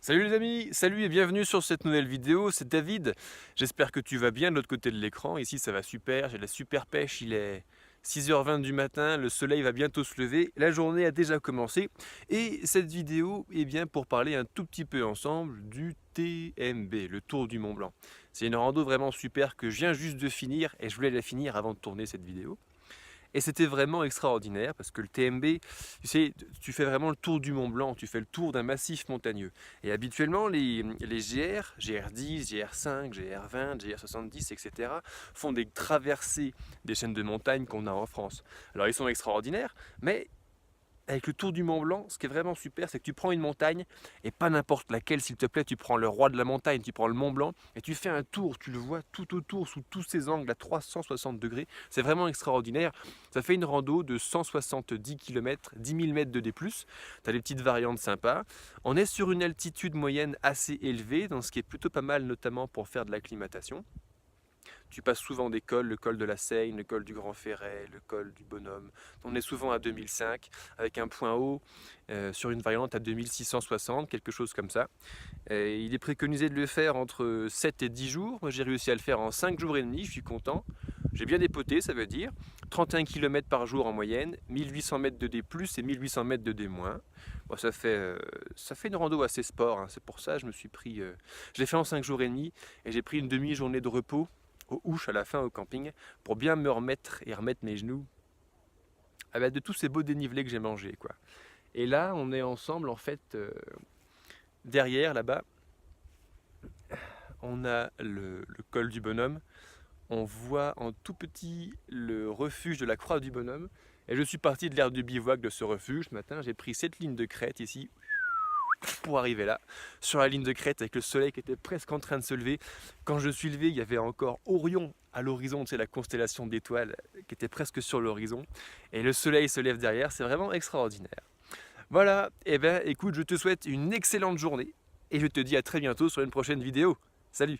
Salut les amis, salut et bienvenue sur cette nouvelle vidéo, c'est David. J'espère que tu vas bien de l'autre côté de l'écran. Ici ça va super, j'ai la super pêche, il est 6h20 du matin, le soleil va bientôt se lever, la journée a déjà commencé. Et cette vidéo est bien pour parler un tout petit peu ensemble du TMB, le Tour du Mont Blanc. C'est une rando vraiment super que je viens juste de finir et je voulais la finir avant de tourner cette vidéo. Et c'était vraiment extraordinaire parce que le TMB, tu sais, tu fais vraiment le tour du Mont Blanc, tu fais le tour d'un massif montagneux. Et habituellement, les GR, GR10, GR5, GR20, GR70, etc., font des traversées des chaînes de montagnes qu'on a en France. Alors ils sont extraordinaires, mais avec le Tour du Mont Blanc, ce qui est vraiment super, c'est que tu prends une montagne, et pas n'importe laquelle, s'il te plaît, tu prends le roi de la montagne, tu prends le Mont Blanc, et tu fais un tour, tu le vois tout autour, sous tous ses angles, à 360 degrés. C'est vraiment extraordinaire. Ça fait une rando de 170 km, 10 000 mètres de D+. Tu as des petites variantes sympas. On est sur une altitude moyenne assez élevée, dans ce qui est plutôt pas mal, notamment pour faire de l'acclimatation. Tu passes souvent des cols, le col de la Seigne, le col du Grand Ferret, le col du Bonhomme. On est souvent à 2005, avec un point haut sur une variante à 2660, quelque chose comme ça. Il est préconisé de le faire entre 7 et 10 jours. Moi, j'ai réussi à le faire en 5 jours et demi, je suis content. J'ai bien dépoté, ça veut dire 31 km par jour en moyenne, 1800 mètres de D+, et 1800 mètres de D-. Bon, ça fait une rando assez sport, hein. C'est pour ça que je me suis pris... je l'ai fait en 5 jours et demi, et j'ai pris une demi-journée de repos aux houches à la fin au camping pour bien me remettre et remettre mes genoux de tous ces beaux dénivelés que j'ai mangés, quoi. Et là, on est ensemble en fait derrière là-bas. On a le col du Bonhomme. On voit en tout petit le refuge de la Croix du Bonhomme. Et je suis parti de l'aire du bivouac de ce refuge ce matin. J'ai pris cette ligne de crête ici pour arriver là, sur la ligne de crête avec le soleil qui était presque en train de se lever. Quand je suis levé, il y avait encore Orion à l'horizon, c'est la constellation d'étoiles qui était presque sur l'horizon. Et le soleil se lève derrière, c'est vraiment extraordinaire. Voilà, et ben écoute, je te souhaite une excellente journée et je te dis à très bientôt sur une prochaine vidéo. Salut!